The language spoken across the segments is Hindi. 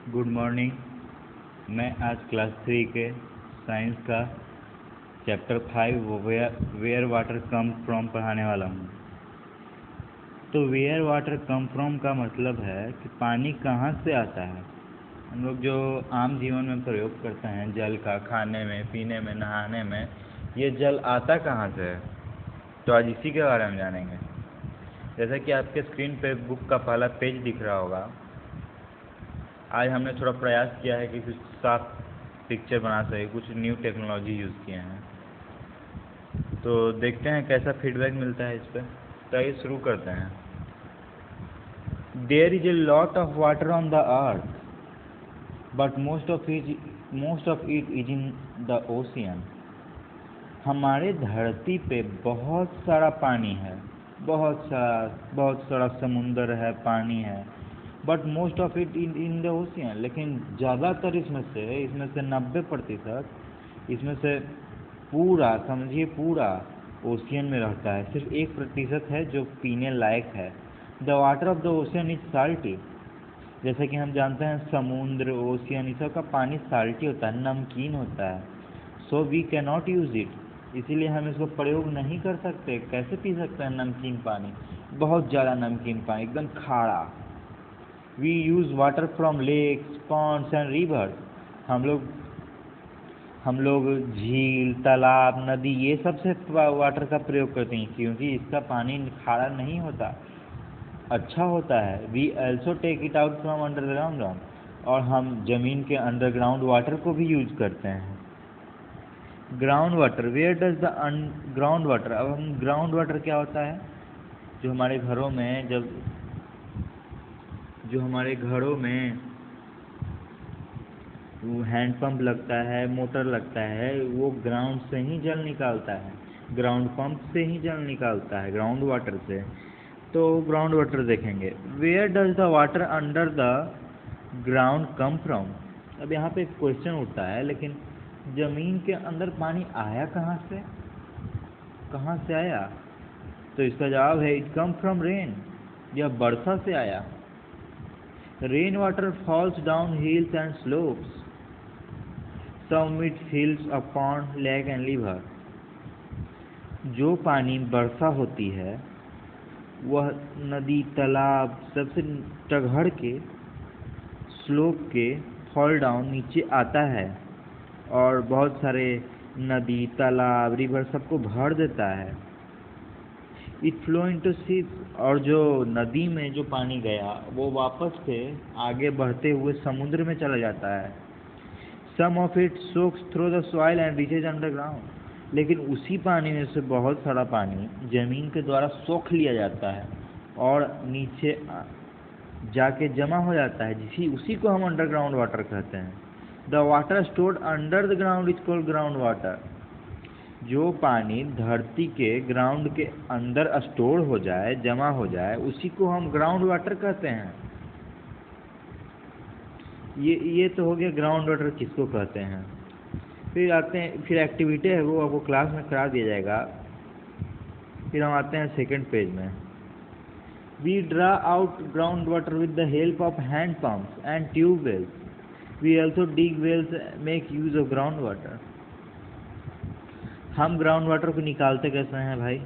Good morning. मैं आज क्लास 3 के साइंस का chapter 5 where water come from पढ़ाने वाला हूँ। तो वेयर वाटर कम फ्रॉम का मतलब है कि पानी कहाँ से आता है। हम लोग जो आम जीवन में प्रयोग करते हैं जल का, खाने में, पीने में, नहाने में, ये जल आता कहाँ से है। तो आज इसी के बारे में जानेंगे। जैसा कि आपके स्क्रीन पे बुक का पहला पेज दिख रहा होगा, आज हमने थोड़ा प्रयास किया है कि कुछ साफ पिक्चर बना सके, कुछ न्यू टेक्नोलॉजी यूज़ किए हैं। तो देखते हैं कैसा फीडबैक मिलता है इस पर। तो आइए शुरू करते हैं। There is a lot of water on the earth but most of it is in the ocean. हमारे धरती पे बहुत सारा पानी है, बहुत सारा समुंदर है, पानी है, but most of it in the ocean. लेकिन ज़्यादातर इसमें से 90% इसमें से पूरा समझिए पूरा ओशियन में रहता है। सिर्फ 1% है जो पीने लायक है। The water of the ocean is salty. जैसे कि हम जानते हैं समुद्र, ओशियन, इस सब का पानी साल्टी होता है, नमकीन होता है। So we can not use it, इसीलिए हम इसको प्रयोग नहीं कर सकते। कैसे पी सकते हैं नमकीन पानी, बहुत ज़्यादा नमकीन पानी, एकदम खारा। We use water from lakes, ponds and rivers. हम लोग झील, तालाब, नदी, ये सब से वाटर का प्रयोग करते हैं, क्योंकि इसका पानी खारा नहीं होता, अच्छा होता है। We also take it out from underground, और हम जमीन के अंडरग्राउंड वाटर को भी यूज करते हैं। Ground water, where does the ground water. अब हम ग्राउंड वाटर क्या होता है, जो हमारे घरों में हैंडपंप लगता है, मोटर लगता है, वो ग्राउंड से ही जल निकालता है, ग्राउंड पंप से ही जल निकालता है, ग्राउंड वाटर से। तो ग्राउंड वाटर देखेंगे। Where does the water under the ground come from. अब यहाँ पे एक क्वेश्चन उठता है, लेकिन जमीन के अंदर पानी आया कहाँ से आया। तो इसका जवाब है इट कम फ्रॉम रेन, यह वर्षा से आया। Rain water falls down hills and slopes, some it fills a pond, lake and river. जो पानी वर्षा होती है वह नदी, तालाब सबसे टघड़ के, स्लोप के फॉल डाउन नीचे आता है, और बहुत सारे नदी, तालाब, रिवर सबको भर देता है। इट फ्लो इनटू सीज, और जो नदी में जो पानी गया वो वापस से आगे बढ़ते हुए समुद्र में चला जाता है। Some of it soaks through the soil and reaches underground. लेकिन उसी पानी में से बहुत सारा पानी जमीन के द्वारा सोख लिया जाता है और नीचे जाके जमा हो जाता है, उसी को हम अंडरग्राउंड वाटर कहते हैं। The water stored under the ground is called ground water. जो पानी धरती के ग्राउंड के अंदर स्टोर हो जाए, जमा हो जाए, उसी को हम ग्राउंड वाटर कहते हैं। ये तो हो गया ग्राउंड वाटर किसको कहते हैं। फिर एक्टिविटी है, वो आपको क्लास में करा दिया जाएगा। फिर हम आते हैं सेकंड पेज में। We draw out ground water with the help of hand pumps and tube wells. We also dig wells, make use of ground water. हम ग्राउंड वाटर को निकालते कैसे हैं भाई।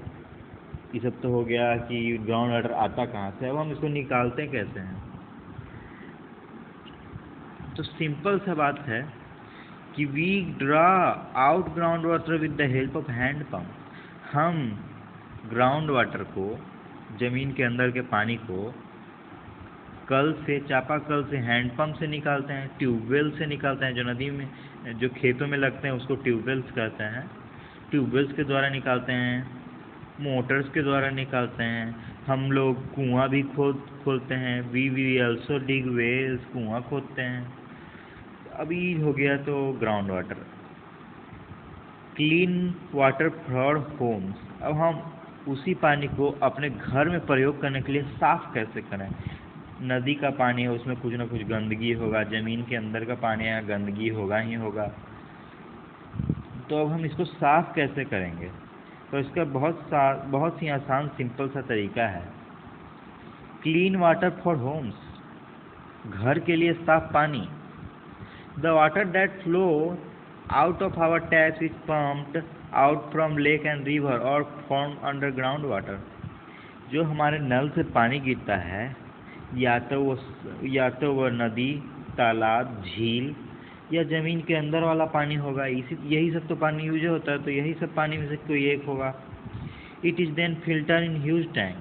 ये सब तो हो गया कि ग्राउंड वाटर आता कहाँ से है, अब हम इसको निकालते कैसे हैं। तो सिंपल सा बात है कि we draw out ground water with the help of hand pump. हम ग्राउंड वाटर को, जमीन के अंदर के पानी को, कल से, चापाकल से, हैंडपंप से निकालते हैं, ट्यूबवेल से निकालते हैं। जो नदी में, जो खेतों में लगते हैं उसको ट्यूबवेल्स कहते हैं। ट्यूबवेल्स के द्वारा निकालते हैं, मोटर्स के द्वारा निकालते हैं। हम लोग कुआं भी खोदते हैं। वी ऑल्सो डिग वेल्स, कुआं खोदते हैं। अभी हो गया तो ground water. Clean water for homes. अब हम उसी पानी को अपने घर में प्रयोग करने के लिए साफ कैसे करें। नदी का पानी है, उसमें कुछ ना कुछ गंदगी होगा, ज़मीन के अंदर का पानी है, गंदगी होगा ही होगा। तो अब हम इसको साफ कैसे करेंगे। तो इसका बहुत ही आसान सिंपल सा तरीका है। Clean water for homes. घर के लिए साफ पानी। The water that flow out of our taps is pumped out from lake and river और फॉर्म अंडरग्राउंड वाटर। जो हमारे नल से पानी गिरता है, या तो वो नदी, तालाब, झील या ज़मीन के अंदर वाला पानी होगा। यही सब तो पानी यूज होता है, तो यही सब पानी में से कोई एक होगा। It is then filter in huge tank.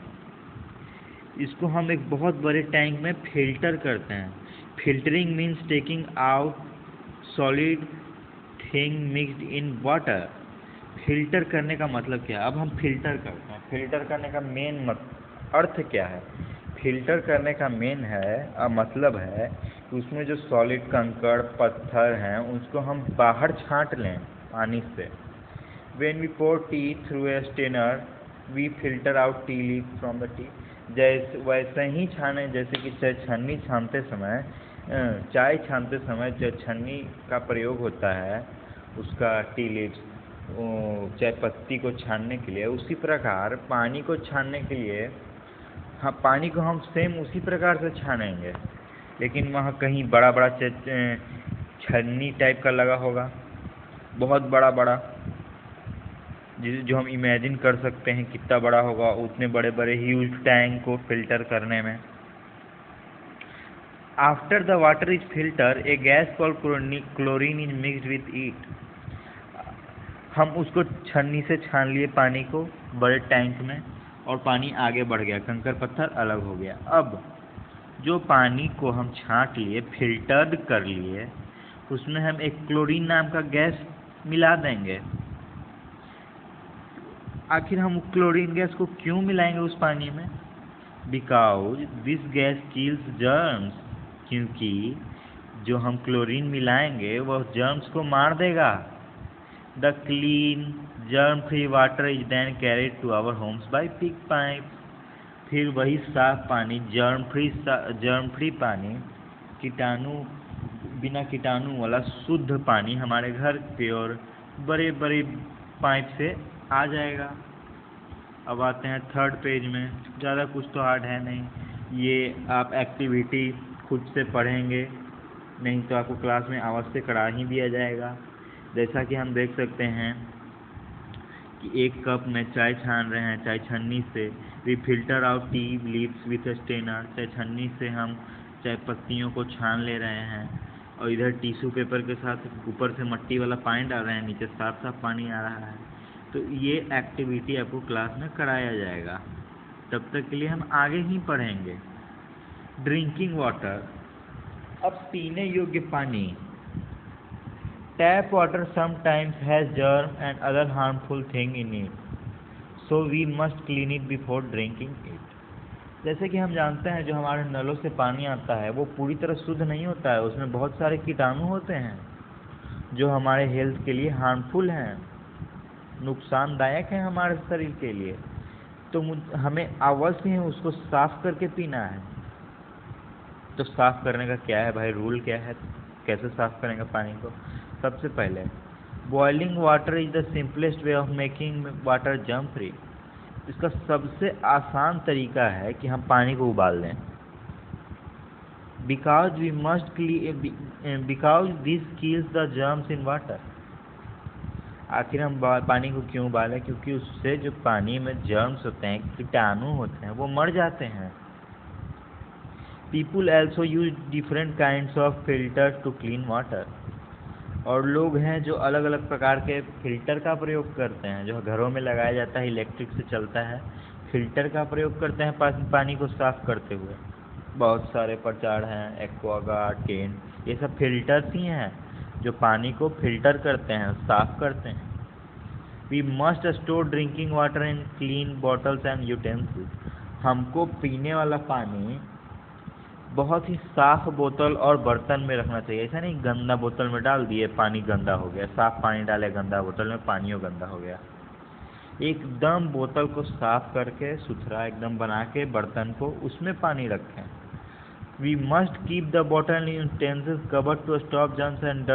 इसको हम एक बहुत बड़े टैंक में फिल्टर करते हैं। Filtering means taking out solid thing mixed in water. Filter करने का मतलब क्या है? अब हम फिल्टर करते हैं। फिल्टर करने का मेन अर्थ क्या है? फिल्टर करने का मेन मतलब है कि उसमें जो सॉलिड कंकड़ पत्थर हैं उसको हम बाहर छांट लें पानी से। When we pour tea through a strainer, we filter out tea leaves from the tea। वैसे ही छाने, जैसे कि चाय छानते समय जो छन्नी का प्रयोग होता है उसका टी लीव्स चाय पत्ती को छानने के लिए, उसी प्रकार पानी को छानने के लिए पानी को हम सेम उसी प्रकार से छानेंगे। लेकिन वहाँ कहीं बड़ा बड़ा छन्नी टाइप का लगा होगा, बहुत बड़ा बड़ा, जो हम इमेजिन कर सकते हैं कितना बड़ा होगा उतने बड़े बड़े ह्यूज टैंक को फिल्टर करने में। After the water is filter A gas called chlorine is mixed with it. हम उसको छन्नी से छान लिए पानी को बड़े टैंक में, और पानी आगे बढ़ गया, कंकड़ पत्थर अलग हो गया। अब जो पानी को हम छांट लिए, फिल्टर्ड कर लिए, उसमें हम एक क्लोरीन नाम का गैस मिला देंगे। आखिर हम क्लोरीन गैस को क्यों मिलाएंगे उस पानी में? Because this gas kills germs. क्योंकि जो हम क्लोरीन मिलाएंगे वह जर्म्स को मार देगा। The clean germ free water is then carried to our homes by big pipe. फिर वही साफ पानी, जर्म फ्री पानी, बिना कीटाणु वाला शुद्ध पानी हमारे घर पे और बड़े बड़े पाइप से आ जाएगा। अब आते हैं थर्ड पेज में। ज़्यादा कुछ तो हार्ड है नहीं, ये आप एक्टिविटी खुद से पढ़ेंगे, नहीं तो आपको क्लास में अवश्य करा ही दिया जाएगा। जैसा कि हम देख सकते हैं कि एक कप में चाय छान रहे हैं, चाय छन्नी से। We filter out tea leaves with a strainer. चाय छन्नी से हम चाय पत्तियों को छान ले रहे हैं, और इधर टिश्यू पेपर के साथ ऊपर से मिट्टी वाला पानी डाल रहे हैं, नीचे साफ साफ पानी आ रहा है। तो ये एक्टिविटी आपको क्लास में कराया जाएगा। तब तक के लिए हम आगे ही पढ़ेंगे। Drinking water. अब पीने योग्य पानी। Tap water sometimes has germ and other harmful thing in it, so we must clean it before drinking it। जैसे कि हम जानते हैं जो हमारे नलों से पानी आता है वो पूरी तरह शुद्ध नहीं होता है, उसमें बहुत सारे कीटाणु होते हैं जो हमारे हेल्थ के लिए हार्मफुल हैं, नुकसानदायक हैं हमारे शरीर के लिए। तो हमें अवश्य ही उसको साफ करके पीना है। तो साफ करने का क्या है भाई, रूल क्या है, कैसे साफ करेंगे पानी को? सबसे पहले boiling water is the simplest way of making water germ free. इसका सबसे आसान तरीका है कि हम पानी को उबाल दें। Because this kills the germs in water. आखिर हम पानी को क्यों उबालें? क्योंकि उससे जो पानी में जर्म्स होते हैं, कीटाणु होते हैं, वो मर जाते हैं। People also use different kinds of filter to clean water. और लोग हैं जो अलग अलग प्रकार के फिल्टर का प्रयोग करते हैं, जो घरों में लगाया जाता है, इलेक्ट्रिक से चलता है। फिल्टर का प्रयोग करते हैं पानी को साफ करते हुए। बहुत सारे प्रकार हैं, एक्वागार्ड, केंट, ये सब फिल्टर्स ही हैं जो पानी को फिल्टर करते हैं, साफ करते हैं। We must store drinking water in clean bottles and utensils. हमको पीने वाला पानी बहुत ही साफ बोतल और बर्तन में रखना चाहिए। ऐसा नहीं गंदा बोतल में डाल दिए पानी गंदा हो गया, साफ पानी डाले गंदा बोतल में, पानियों गंदा हो गया। एकदम बोतल को साफ करके सुथरा एकदम बना के बर्तन को उसमें पानी रखें। We must keep the bottle in utensils covered to stop germs and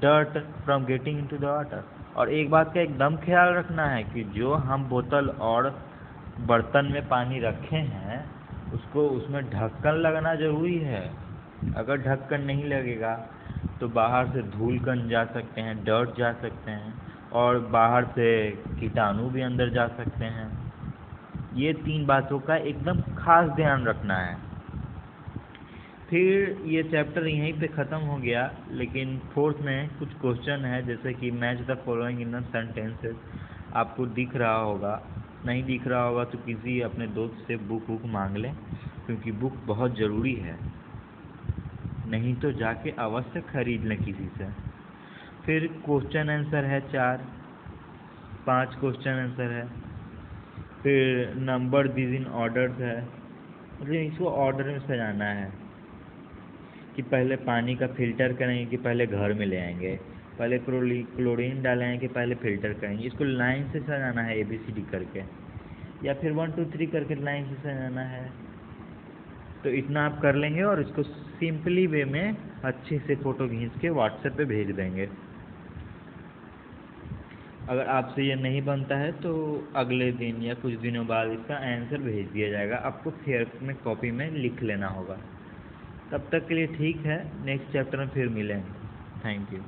dirt from getting into the water. और एक बात का एकदम ख्याल रखना है कि जो हम बोतल और बर्तन में पानी रखे हैं उसको उसमें ढक्कन लगना ज़रूरी है। अगर ढक्कन नहीं लगेगा तो बाहर से धूल कण जा सकते हैं, डर्ट जा सकते हैं, और बाहर से कीटाणु भी अंदर जा सकते हैं। ये 3 बातों का एकदम खास ध्यान रखना है। फिर ये चैप्टर यहीं पे ख़त्म हो गया, लेकिन फोर्थ में कुछ क्वेश्चन है, जैसे कि match the following in sentences. आपको दिख रहा होगा, नहीं दिख रहा होगा तो किसी अपने दोस्त से बुक मांग लें, क्योंकि बुक बहुत ज़रूरी है, नहीं तो जाके अवश्य खरीद लें किसी से। फिर क्वेश्चन आंसर है 5 क्वेश्चन आंसर है। फिर नंबर दीज इन ऑर्डर्स है, मतलब इसको ऑर्डर में सजाना है कि पहले पानी का फ़िल्टर करेंगे कि पहले घर में ले आएंगे, पहले क्लोरीन डालेंगे कि पहले फ़िल्टर करेंगे। इसको लाइन से सजाना है ABCD करके, या फिर 1 2 3 करके लाइन से सजाना है। तो इतना आप कर लेंगे और इसको सिंपली वे में अच्छे से फ़ोटो खींच के व्हाट्सएप पे भेज देंगे। अगर आपसे ये नहीं बनता है तो अगले दिन या कुछ दिनों बाद इसका आंसर भेज दिया जाएगा, आपको फेयर में कॉपी में लिख लेना होगा। तब तक के लिए ठीक है, नेक्स्ट चैप्टर में फिर मिलेंगे। Thank you.